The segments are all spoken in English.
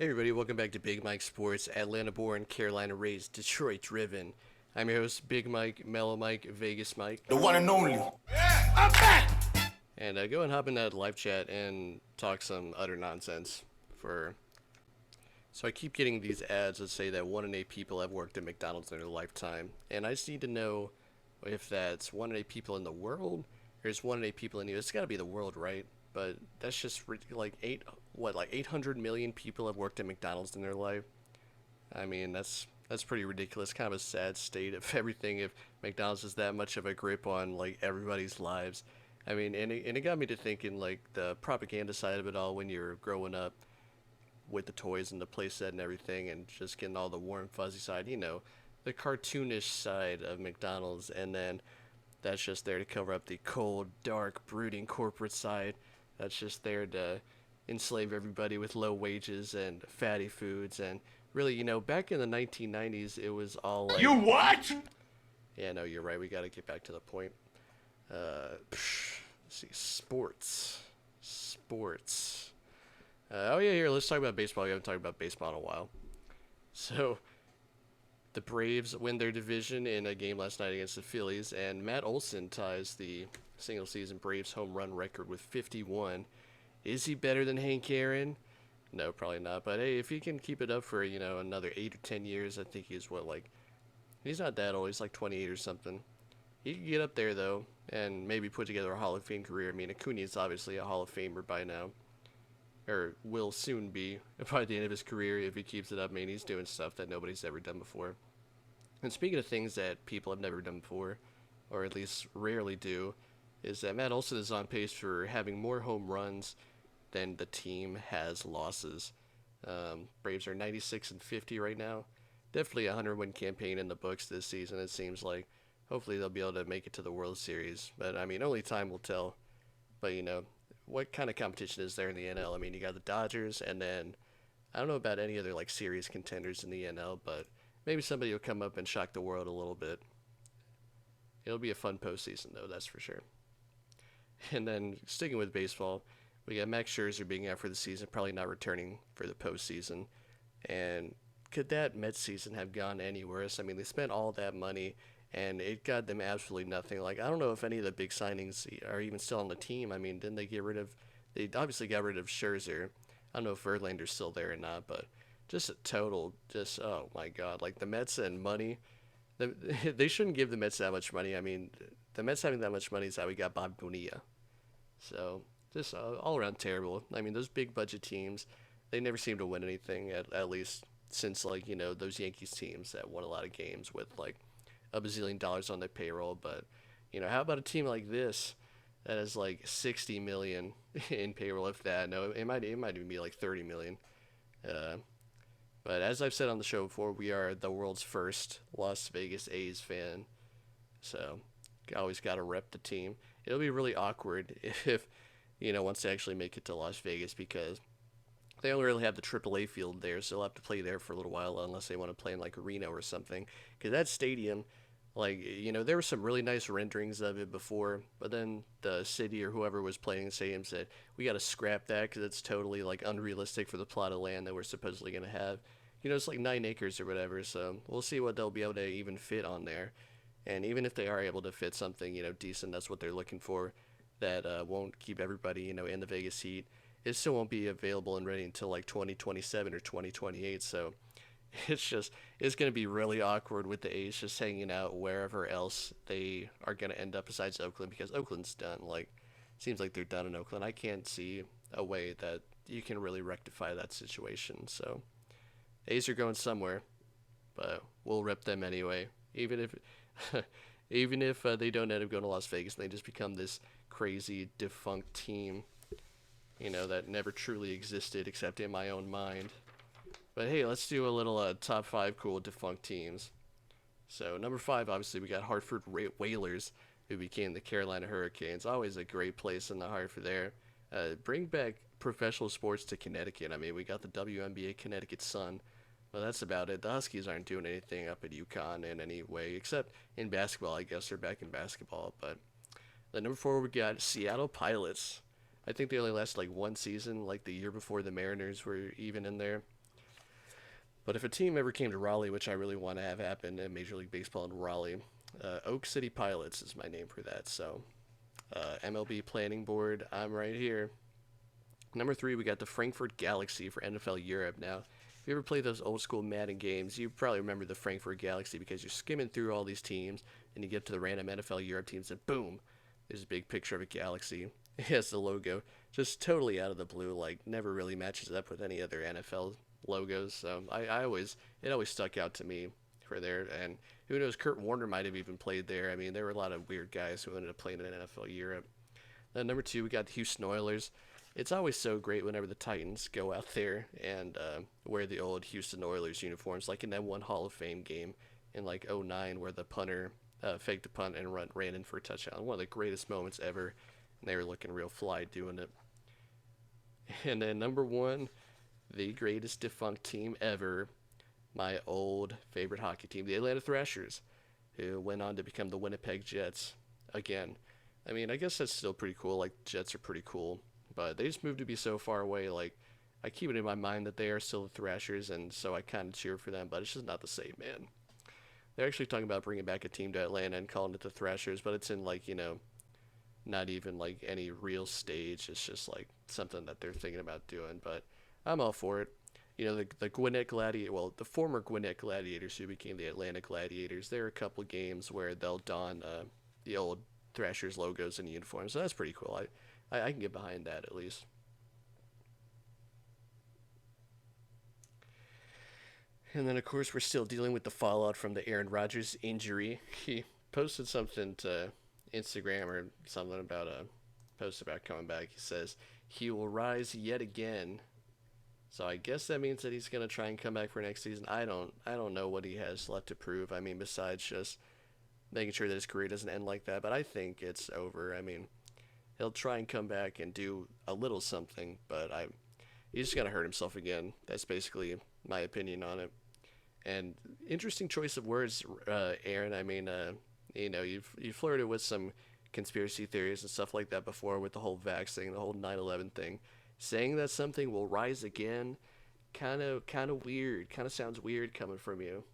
Hey everybody, welcome back to Big Mike Sports, Atlanta born, Carolina raised, Detroit driven. I'm your host, Big Mike, Mellow Mike, Vegas Mike. The one and only. Yeah, I'm back! And go and hop in that live chat and talk some utter nonsense for... So I keep getting these ads that say that 1 in 8 people have worked at McDonald's in their lifetime. And I just need to know if that's 1 in 8 people in the world, or is 1 in 8 people in the US. It's gotta be the world, right? But that's just like 800 million people have worked at McDonald's in their life. I mean, that's pretty ridiculous. Kind of a sad state of everything if McDonald's is that much of a grip on like everybody's lives. I mean, and it got me to thinking like the propaganda side of it all when you're growing up with the toys and the playset and everything, and just getting all the warm fuzzy side. The cartoonish side of McDonald's, and then that's just there to cover up the cold, dark, brooding corporate side. That's just there to enslave everybody with low wages and fatty foods. And really, back in the 1990s, it was all like. You what? Yeah, no, you're right. We got to get back to the point. Let's see. Sports. Oh, yeah, here, let's talk about baseball. We haven't talked about baseball in a while. So, the Braves win their division in a game last night against the Phillies, and Matt Olson ties the single season Braves home run record with 51. Is he better than Hank Aaron? No, probably not. But hey, if he can keep it up for, another 8 or 10 years, I think he's not that old. He's like 28 or something. He can get up there, though, and maybe put together a Hall of Fame career. I mean, Acuna is obviously a Hall of Famer by now, or will soon be by the end of his career if he keeps it up. I mean, he's doing stuff that nobody's ever done before. And speaking of things that people have never done before, or at least rarely do, is that Matt Olson is on pace for having more home runs than the team has losses. Braves are 96-50 right now. Definitely a 100-win campaign in the books this season, it seems like. Hopefully they'll be able to make it to the World Series. But, I mean, only time will tell. But, what kind of competition is there in the NL? I mean, you got the Dodgers, and then I don't know about any other, serious contenders in the NL, but maybe somebody will come up and shock the world a little bit. It'll be a fun postseason, though, that's for sure. And then, sticking with baseball, we got Max Scherzer being out for the season, probably not returning for the postseason. And could that Mets season have gone any worse? I mean, they spent all that money, and it got them absolutely nothing. I don't know if any of the big signings are even still on the team. I mean, didn't they get rid of... They obviously got rid of Scherzer. I don't know if Verlander's still there or not, but just a total, oh my god. The Mets and money... They shouldn't give the Mets that much money. I mean, the Mets having that much money is how we got Bob Bonilla. So, just all around terrible. I mean, those big budget teams, they never seem to win anything, at least since, those Yankees teams that won a lot of games with, a bazillion dollars on their payroll. But, how about a team like this that has, 60 million in payroll, if that? No, it might even be, 30 million. But as I've said on the show before, we are the world's first Las Vegas A's fan. So, always got to rep the team. It'll be really awkward if, once they actually make it to Las Vegas, because they only really have the AAA field there, so they'll have to play there for a little while unless they want to play in, Reno or something. Because that stadium, there were some really nice renderings of it before, but then the city or whoever was playing the stadium said, we got to scrap that because it's totally, unrealistic for the plot of land that we're supposedly going to have. It's 9 acres or whatever, so we'll see what they'll be able to even fit on there. And even if they are able to fit something, decent, that's what they're looking for, that won't keep everybody, in the Vegas heat, it still won't be available and ready until, 2027 or 2028, so it's going to be really awkward with the A's just hanging out wherever else they are going to end up besides Oakland, because Oakland's done. Seems like they're done in Oakland. I can't see a way that you can really rectify that situation, so A's are going somewhere, but we'll rep them anyway, even if... Even if they don't end up going to Las Vegas and they just become this crazy defunct team, that never truly existed except in my own mind. But hey, let's do a little top 5 cool defunct teams. So number 5, obviously, we got Hartford Whalers, who became the Carolina Hurricanes. Always a great place in the Hartford there. Bring back professional sports to Connecticut. I mean, we got the WNBA Connecticut Sun. Well, that's about it. The Huskies aren't doing anything up at UConn in any way, except in basketball. I guess they're back in basketball. But the number 4, we got Seattle Pilots. I think they only lasted 1 season, the year before the Mariners were even in there. But if a team ever came to Raleigh, which I really want to have happen in Major League Baseball in Raleigh, Oak City Pilots is my name for that. So MLB Planning Board, I'm right here. Number 3, we got the Frankfurt Galaxy for NFL Europe. Now, if you ever played those old school Madden games, you probably remember the Frankfurt Galaxy because you're skimming through all these teams and you get to the random NFL Europe teams and boom, there's a big picture of a galaxy. It has the logo, just totally out of the blue, like never really matches up with any other NFL logos. So it always stuck out to me for there. And who knows, Kurt Warner might have even played there. I mean, there were a lot of weird guys who ended up playing in NFL Europe. Then number 2, we got the Houston Oilers. It's always so great whenever the Titans go out there and wear the old Houston Oilers uniforms, like in that one Hall of Fame game in like '09 where the punter faked a punt and ran in for a touchdown. One of the greatest moments ever. And they were looking real fly doing it. And then number 1, the greatest defunct team ever, my old favorite hockey team, the Atlanta Thrashers, who went on to become the Winnipeg Jets again. I mean, I guess that's still pretty cool. Like, Jets are pretty cool. But they just moved to be so far away. Like, I keep it in my mind that they are still the Thrashers, and so I kind of cheer for them, but it's just not the same, man. They're actually talking about bringing back a team to Atlanta and calling it the Thrashers, but it's in, like, not even, like, any real stage. It's just, like, something that they're thinking about doing, but I'm all for it. The Gwinnett the former Gwinnett Gladiators who became the Atlanta Gladiators, there are a couple games where they'll don the old Thrashers logos and uniforms, so that's pretty cool. I can get behind that at least. And then, of course, we're still dealing with the fallout from the Aaron Rodgers injury. He posted something to Instagram or something about a post about coming back. He says he will rise yet again. So I guess that means that he's gonna try and come back for next season. I don't know what he has left to prove. I mean, besides just making sure that his career doesn't end like that. But I think it's over. I mean, he'll try and come back and do a little something, but he's just gonna hurt himself again. That's basically my opinion on it. And interesting choice of words, Aaron. I mean, you've flirted with some conspiracy theories and stuff like that before with the whole vax thing, the whole 9/11 thing. Saying that something will rise again, kind of weird. Kind of sounds weird coming from you.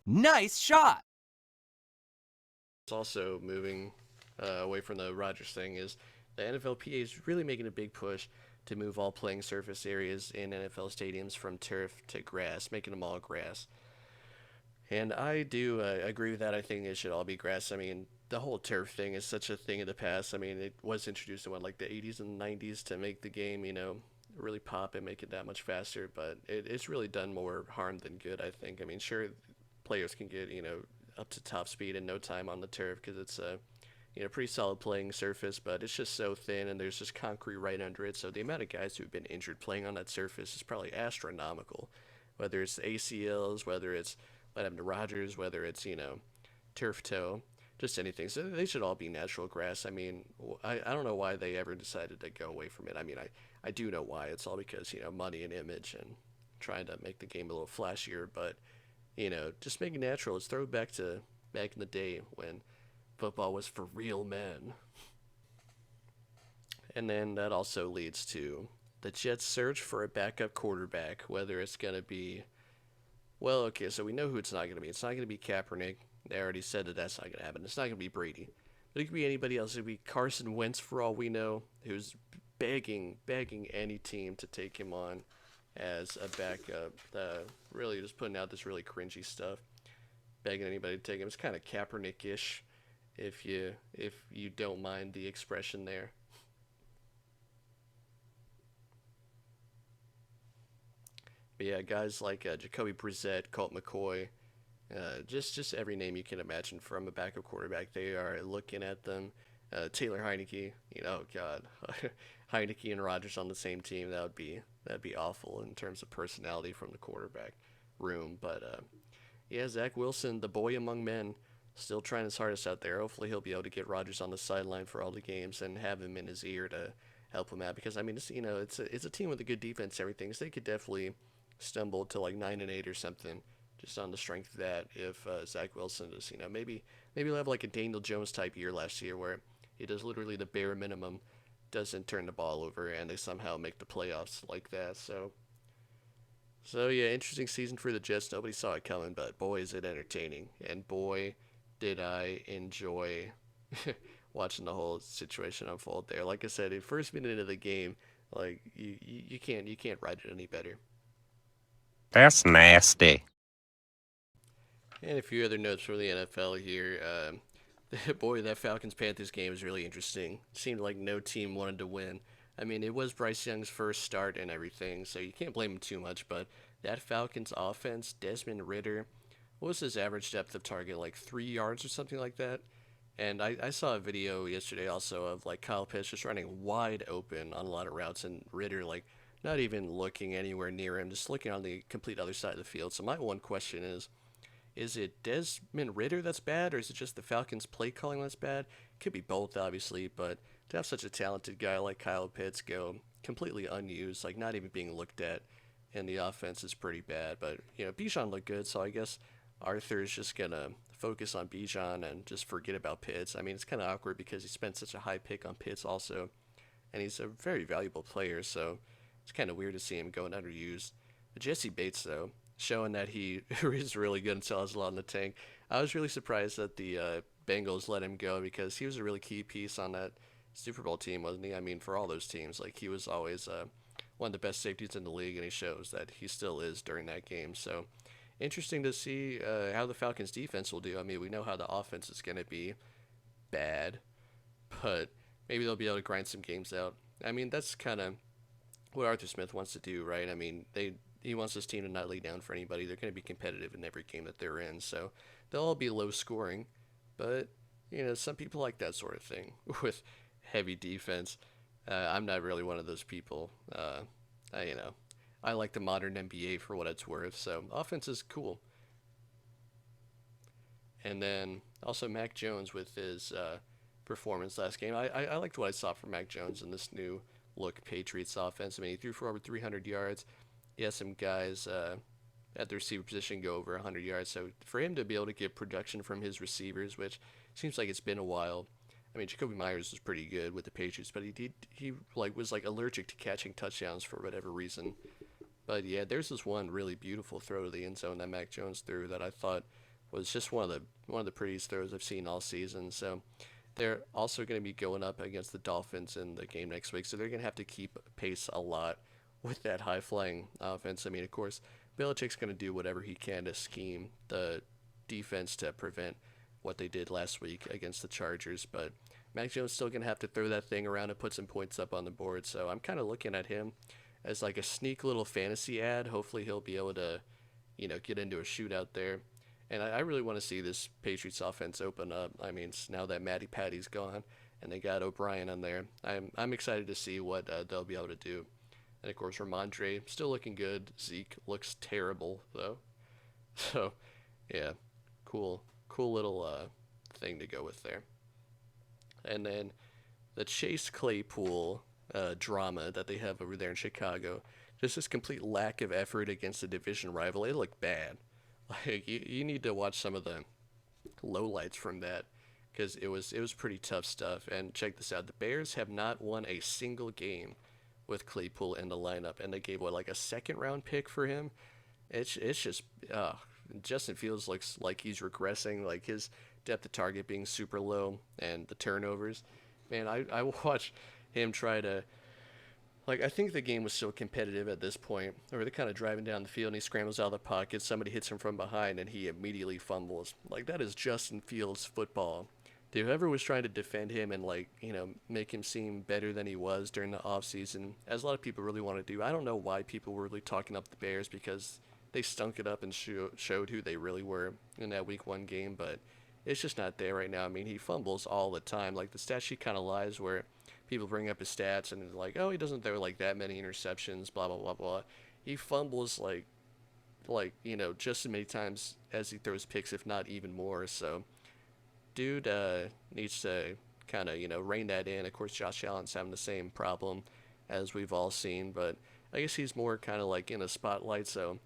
Nice shot! It's also moving away from the Rodgers thing is the NFLPA is really making a big push to move all playing surface areas in NFL stadiums from turf to grass, making them all grass. And I do agree with that. I think it should all be grass. I mean, the whole turf thing is such a thing of the past. I mean, it was introduced in like the 80s and 90s to make the game, really pop and make it that much faster. But it's really done more harm than good, I think. I mean, sure, players can get, up to top speed in no time on the turf because it's a pretty solid playing surface, but it's just so thin and there's just concrete right under it. So the amount of guys who've been injured playing on that surface is probably astronomical. Whether it's ACLs, whether it's what happened to Rodgers, whether it's, turf toe, just anything. So they should all be natural grass. I mean, I don't know why they ever decided to go away from it. I mean, I do know why. It's all because, money and image and trying to make the game a little flashier, but, just make it natural. Let's throw it back in the day when football was for real men. And then that also leads to the Jets' search for a backup quarterback, whether it's going to be, well, okay, so we know who it's not going to be. It's not going to be Kaepernick. They already said that that's not going to happen. It's not going to be Brady. But it could be anybody else. It could be Carson Wentz, for all we know, who's begging any team to take him on as a backup. Really just putting out this really cringy stuff. Begging anybody to take him. It's kind of Kaepernick-ish, if you don't mind the expression there. But yeah, guys like Jacoby Brissett, Colt McCoy, just every name you can imagine from a backup quarterback, they are looking at them. Taylor Heineke, oh god, Heineke and Rodgers on the same team, that'd be awful in terms of personality from the quarterback room. But yeah, Zach Wilson, the boy among men, still trying his hardest out there. Hopefully he'll be able to get Rodgers on the sideline for all the games and have him in his ear to help him out. Because I mean, it's a team with a good defense, and everything. So they could definitely stumble to like 9-8 or something, just on the strength of that. If Zach Wilson does, maybe he'll have like a Daniel Jones type year last year where he does literally the bare minimum, doesn't turn the ball over, and they somehow make the playoffs like that. So So yeah, interesting season for the Jets. Nobody saw it coming, but boy is it entertaining, and boy did I enjoy watching the whole situation unfold there. Like I said, in first minute of the game, like you can't write it any better. That's nasty. And a few other notes from the NFL here. Boy, that Falcons Panthers game was really interesting. Seemed like no team wanted to win. I mean, it was Bryce Young's first start and everything, so you can't blame him too much. But that Falcons offense, Desmond Ritter, what was his average depth of target? Like 3 yards or something like that. And I saw a video yesterday also of like Kyle Pitts just running wide open on a lot of routes, and Ritter like not even looking anywhere near him, just looking on the complete other side of the field. So my one question is it Desmond Ritter that's bad, or is it just the Falcons' play calling that's bad? Could be both, obviously, but to have such a talented guy like Kyle Pitts go completely unused, like not even being looked at, and the offense is pretty bad. But Bijan looked good, so I guess Arthur is just gonna focus on Bijan and just forget about Pitts. I mean, it's kind of awkward because he spent such a high pick on Pitts also, and he's a very valuable player, so it's kind of weird to see him going underused. Jesse Bates, though, showing that he is really good and still has a lot in the tank. I was really surprised that the Bengals let him go because he was a really key piece on that Super Bowl team, wasn't he? I mean, for all those teams, like he was always one of the best safeties in the league, and he shows that he still is during that game. So interesting to see how the Falcons defense will do. I mean, we know how the offense is going to be bad, but maybe they'll be able to grind some games out. I mean, that's kind of what Arthur Smith wants to do, right? I mean, he wants his team to not lay down for anybody. They're going to be competitive in every game that they're in, so they'll all be low scoring. But some people like that sort of thing with heavy defense. I'm not really one of those people. I like the modern NBA for what it's worth. So offense is cool. And then also Mac Jones with his performance last game. I liked what I saw from Mac Jones in this new look Patriots offense. I mean, he threw for over 300 yards. He has some guys at the receiver position go over 100 yards. So for him to be able to get production from his receivers, which seems like it's been a while. I mean, Jacoby Myers was pretty good with the Patriots, but he was like allergic to catching touchdowns for whatever reason. But yeah, there's this one really beautiful throw to the end zone that Mac Jones threw that I thought was just one of the prettiest throws I've seen all season. So they're also going to be going up against the Dolphins in the game next week, so they're going to have to keep pace a lot with that high-flying offense. I mean, of course, Belichick's going to do whatever he can to scheme the defense to prevent what they did last week against the Chargers, but Mac Jones still going to have to throw that thing around and put some points up on the board, so I'm kind of looking at him as like a sneak little fantasy ad. Hopefully he'll be able to, get into a shootout there. And I really want to see this Patriots offense open up. I mean, now that Matty Patty's gone and they got O'Brien on there, I'm excited to see what they'll be able to do. And of course, Ramondre still looking good. Zeke looks terrible though. So, yeah, cool little thing to go with there. And then the Chase Claypool drama that they have over there in Chicago, just this complete lack of effort against a division rival. It looked bad. Like you need to watch some of the lowlights from that because it was pretty tough stuff. And check this out: the Bears have not won a single game with Claypool in the lineup, and they gave like a second round pick for him. It's just Justin Fields looks like he's regressing, like his depth of target being super low and the turnovers. Man, I watched him try to, like, I think the game was so competitive at this point, where they're kind of driving down the field and he scrambles out of the pocket, somebody hits him from behind, and he immediately fumbles. Like, that is Justin Fields football. Whoever was trying to defend him and, like, make him seem better than he was during the offseason, as a lot of people really want to do, I don't know why people were really talking up the Bears because they stunk it up and showed who they really were in that week 1 game, but it's just not there right now. I mean, he fumbles all the time. Like, the stat sheet kind of lies where people bring up his stats and they're like, oh, he doesn't throw like that many interceptions, blah blah blah blah. He fumbles like just as many times as he throws picks, if not even more. So dude needs to kind of rein that in. Of course, Josh Allen's having the same problem as we've all seen, but I guess he's more kind of like in a spotlight, so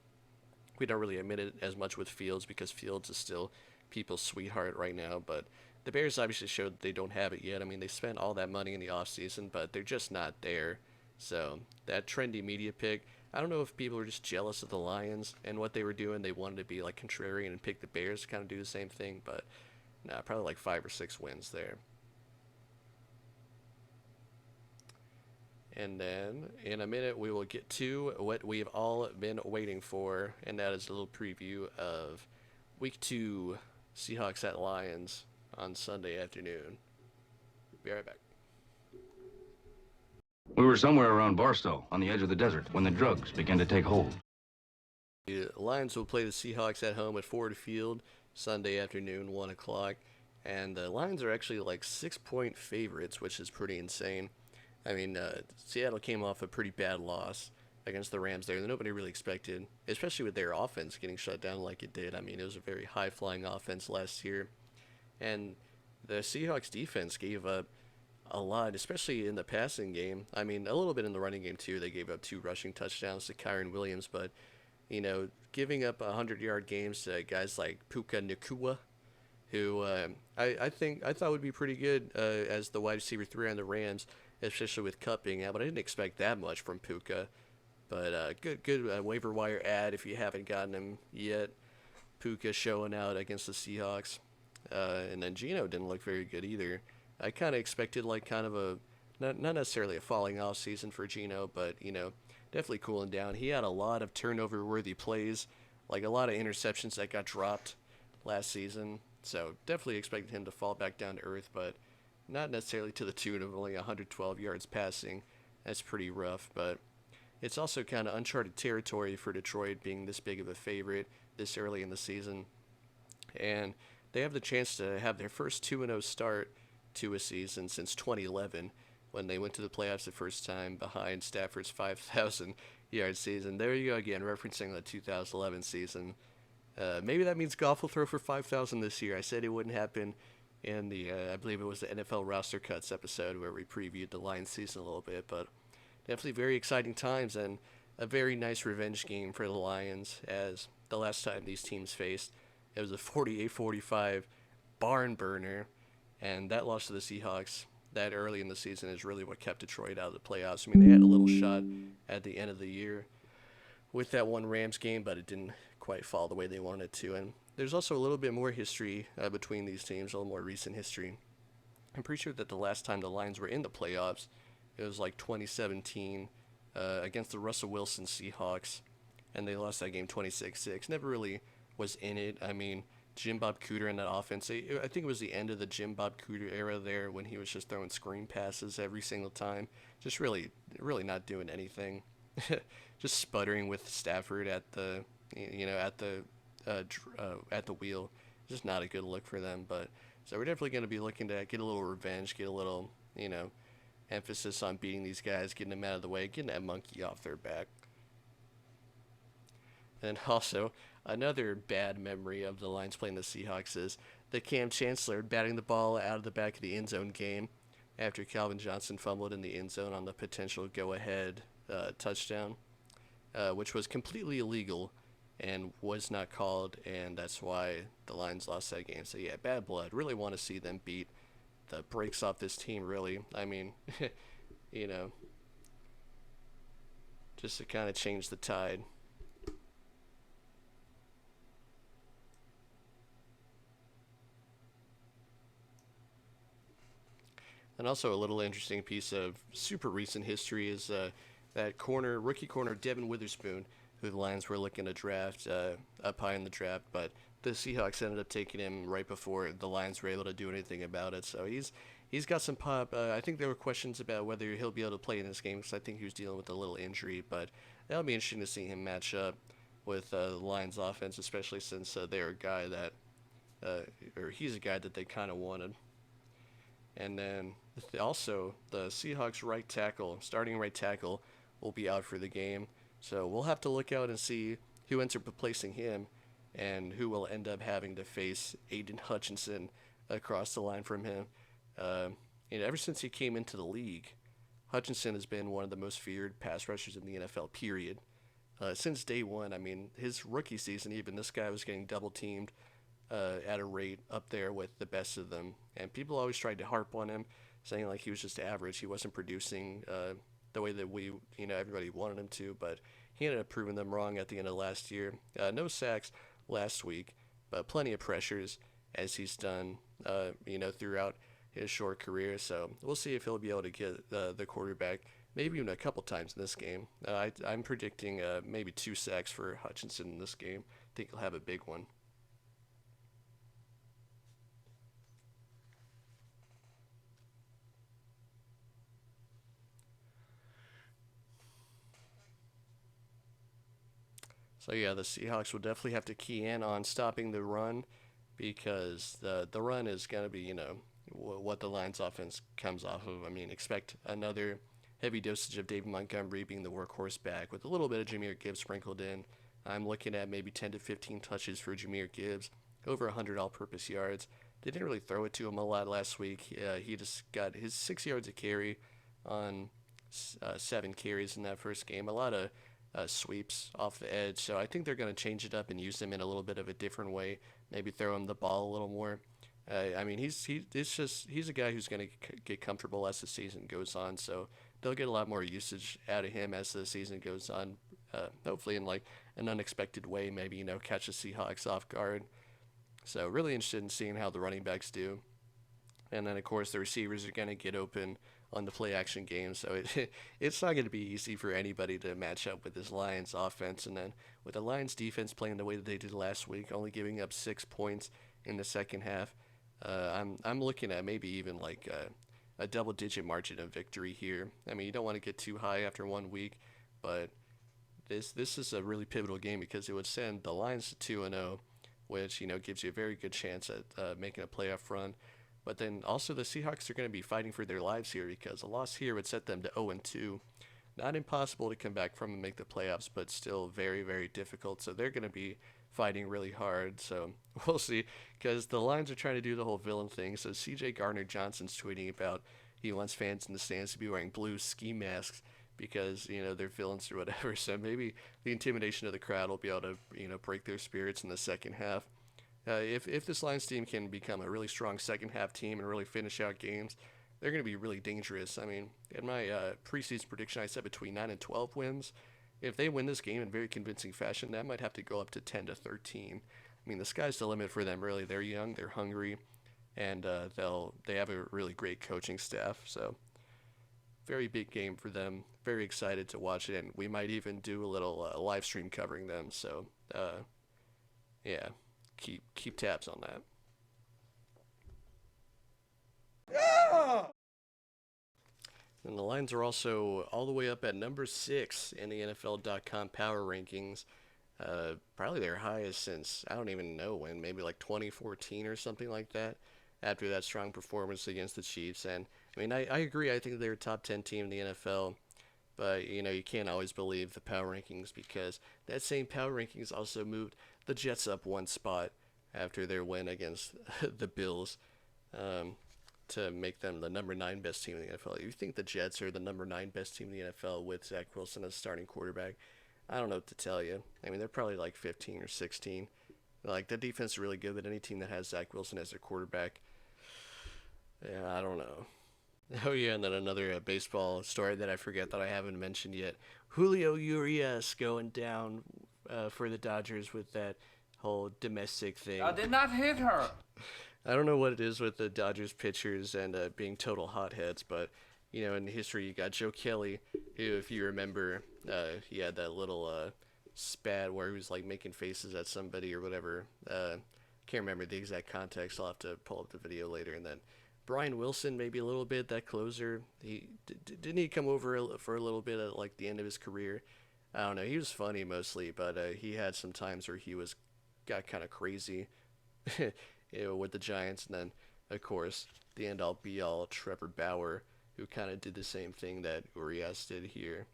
we don't really admit it as much with Fields because Fields is still people's sweetheart right now. But the Bears obviously showed that they don't have it yet. I mean, they spent all that money in the offseason, but they're just not there. So that trendy media pick, I don't know if people were just jealous of the Lions and what they were doing. They wanted to be like contrarian and pick the Bears to kind of do the same thing, but nah, probably like 5 or 6 wins there. And then in a minute, we will get to what we've all been waiting for, and that is a little preview of Week 2 Seahawks at Lions on Sunday afternoon. Be right back. We were somewhere around Barstow, on the edge of the desert, when the drugs began to take hold. The Lions will play the Seahawks at home at Ford Field Sunday afternoon, 1 o'clock. And the Lions are actually like 6-point favorites, which is pretty insane. I mean, Seattle came off a pretty bad loss against the Rams there that nobody really expected, especially with their offense getting shut down like it did. I mean, it was a very high-flying offense last year. And the Seahawks defense gave up a lot, especially in the passing game. I mean, a little bit in the running game, too. They gave up 2 rushing touchdowns to Kyron Williams, but, you know, giving up 100-yard games to guys like Puka Nacua, who I thought would be pretty good as the wide receiver 3 on the Rams, especially with Kupp being out, but I didn't expect that much from Puka. But good waiver wire ad if you haven't gotten him yet. Puka showing out against the Seahawks. And then Geno didn't look very good either. I kind of expected like kind of a, not necessarily a falling off season for Geno, but, you know, definitely cooling down. He had a lot of turnover-worthy plays, like a lot of interceptions that got dropped last season. So definitely expected him to fall back down to earth, but not necessarily to the tune of only 112 yards passing. That's pretty rough, but it's also kind of uncharted territory for Detroit being this big of a favorite this early in the season. And they have the chance to have their first 2-0 start to a season since 2011 when they went to the playoffs the first time behind Stafford's 5,000-yard season. There you go again, referencing the 2011 season. Maybe that means Goff will throw for 5,000 this year. I said it wouldn't happen in the, I believe it was the NFL roster cuts episode where we previewed the Lions season a little bit, but definitely very exciting times and a very nice revenge game for the Lions, as the last time these teams faced, it was a 48-45 barn burner, and that loss to the Seahawks that early in the season is really what kept Detroit out of the playoffs. I mean, they had a little shot at the end of the year with that one Rams game, but it didn't quite fall the way they wanted to. And there's also a little bit more history between these teams, a little more recent history. I'm pretty sure that the last time the Lions were in the playoffs, it was like 2017 against the Russell Wilson Seahawks, and they lost that game 26-6. Never really was in it. I mean, Jim Bob Cooter in that offense, I think it was the end of the Jim Bob Cooter era there when he was just throwing screen passes every single time. Just really not doing anything. Just sputtering with Stafford at the, at the wheel. Just not a good look for them. But so we're definitely going to be looking to get a little revenge, get a little, emphasis on beating these guys, getting them out of the way, getting that monkey off their back. And also, another bad memory of the Lions playing the Seahawks is the Cam Chancellor batting the ball out of the back of the end zone game after Calvin Johnson fumbled in the end zone on the potential go-ahead touchdown, which was completely illegal and was not called, and that's why the Lions lost that game. So yeah, bad blood. Really want to see them beat the brakes off this team, really. I mean, just to kind of change the tide. And also a little interesting piece of super recent history is that rookie corner Devin Witherspoon, who the Lions were looking to draft up high in the draft, but the Seahawks ended up taking him right before the Lions were able to do anything about it. So he's got some pop. I think there were questions about whether he'll be able to play in this game because I think he was dealing with a little injury, but that'll be interesting to see him match up with the Lions offense, especially since they're a guy that, or he's a guy that they kind of wanted. And then also the Seahawks starting right tackle, will be out for the game. So we'll have to look out and see who ends up replacing him and who will end up having to face Aiden Hutchinson across the line from him. Ever since he came into the league, Hutchinson has been one of the most feared pass rushers in the NFL, period. Since day one, I mean, his rookie season, even this guy was getting double-teamed at a rate up there with the best of them. And people always tried to harp on him, saying like he was just average. He wasn't producing the way that everybody wanted him to, but he ended up proving them wrong at the end of last year. No sacks last week, but plenty of pressures as he's done, throughout his short career. So we'll see if he'll be able to get the quarterback maybe even a couple times in this game. I'm predicting maybe 2 sacks for Hutchinson in this game. I think he'll have a big one. So yeah, the Seahawks will definitely have to key in on stopping the run because the run is going to be, what the Lions offense comes off of. I mean, expect another heavy dosage of David Montgomery being the workhorse back with a little bit of Jahmyr Gibbs sprinkled in. I'm looking at maybe 10 to 15 touches for Jahmyr Gibbs, over 100 all-purpose yards. They didn't really throw it to him a lot last week. He just got his 6 yards a carry on 7 carries in that first game. A lot of sweeps off the edge. So I think they're going to change it up and use him in a little bit of a different way. Maybe throw him the ball a little more. I mean, he's a guy who's going to get comfortable as the season goes on. So they'll get a lot more usage out of him as the season goes on. Hopefully in like an unexpected way. Maybe catch the Seahawks off guard. So really interested in seeing how the running backs do. And then of course the receivers are going to get open on the play action game. So it's not going to be easy for anybody to match up with this Lions offense. And then with the Lions defense playing the way that they did last week, only giving up 6 points in the second half, I'm looking at maybe even like a double-digit margin of victory here. I mean, you don't want to get too high after 1 week, but this is a really pivotal game because it would send the Lions to 2-0, which gives you a very good chance at making a playoff run. But then also the Seahawks are going to be fighting for their lives here because a loss here would set them to 0-2. Not impossible to come back from and make the playoffs, but still very, very difficult. So they're going to be fighting really hard. So we'll see because the Lions are trying to do the whole villain thing. So CJ Gardner-Johnson's tweeting about he wants fans in the stands to be wearing blue ski masks because, they're villains or whatever. So maybe the intimidation of the crowd will be able to, break their spirits in the second half. If this Lions team can become a really strong second half team and really finish out games, they're going to be really dangerous. I mean, in my preseason prediction, I said between 9 and 12 wins. If they win this game in very convincing fashion, that might have to go up to 10 to 13. I mean, the sky's the limit for them, really. They're young, they're hungry, and they have a really great coaching staff. So, very big game for them. Very excited to watch it, and we might even do a little live stream covering them. So, yeah. Keep tabs on that. Yeah! And the Lions are also all the way up at number 6 in the NFL.com power rankings. Probably their highest since, I don't even know when, maybe like 2014 or something like that, after that strong performance against the Chiefs. And, I mean, I agree. I think they're a top 10 team in the NFL. But, you can't always believe the power rankings because that same power rankings also moved the Jets up 1 spot after their win against the Bills to make them the number 9 best team in the NFL. You think the Jets are the number 9 best team in the NFL with Zach Wilson as starting quarterback? I don't know what to tell you. I mean, they're probably like 15 or 16. Like, the defense is really good, but any team that has Zach Wilson as their quarterback, yeah, I don't know. Oh yeah, and then another baseball story that I forget that I haven't mentioned yet. Julio Urias going down for the Dodgers with that whole domestic thing. I did not hit her. I don't know what it is with the Dodgers pitchers and being total hotheads, but in history you got Joe Kelly, who, if you remember, he had that little spat where he was like making faces at somebody or whatever. Can't remember the exact context. I'll have to pull up the video later. And then Brian Wilson, maybe a little bit, that closer. Didn't he come over for a little bit at like the end of his career? I don't know. He was funny mostly, but he had some times where he got kind of crazy with the Giants. And then, of course, the end-all be-all Trevor Bauer, who kind of did the same thing that Urias did here.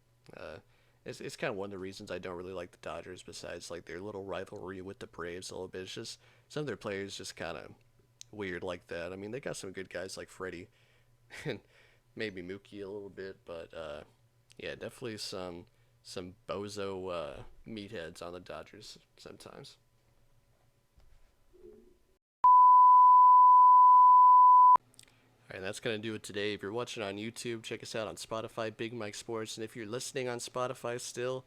It's kind of one of the reasons I don't really like the Dodgers, besides like their little rivalry with the Braves a little bit. It's just some of their players just kind of weird like that. I mean, they got some good guys like Freddie and maybe Mookie a little bit, but yeah, definitely some bozo meatheads on the Dodgers sometimes. Alright, that's going to do it today. If you're watching on YouTube, check us out on Spotify, Big Mike Sports, and if you're listening on Spotify still,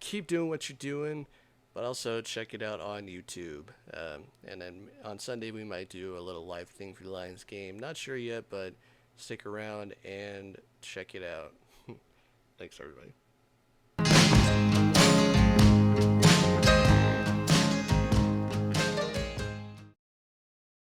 keep doing what you're doing, but also check it out on YouTube. And then on Sunday we might do a little live thing for the Lions game. Not sure yet, but stick around and check it out. Thanks, everybody.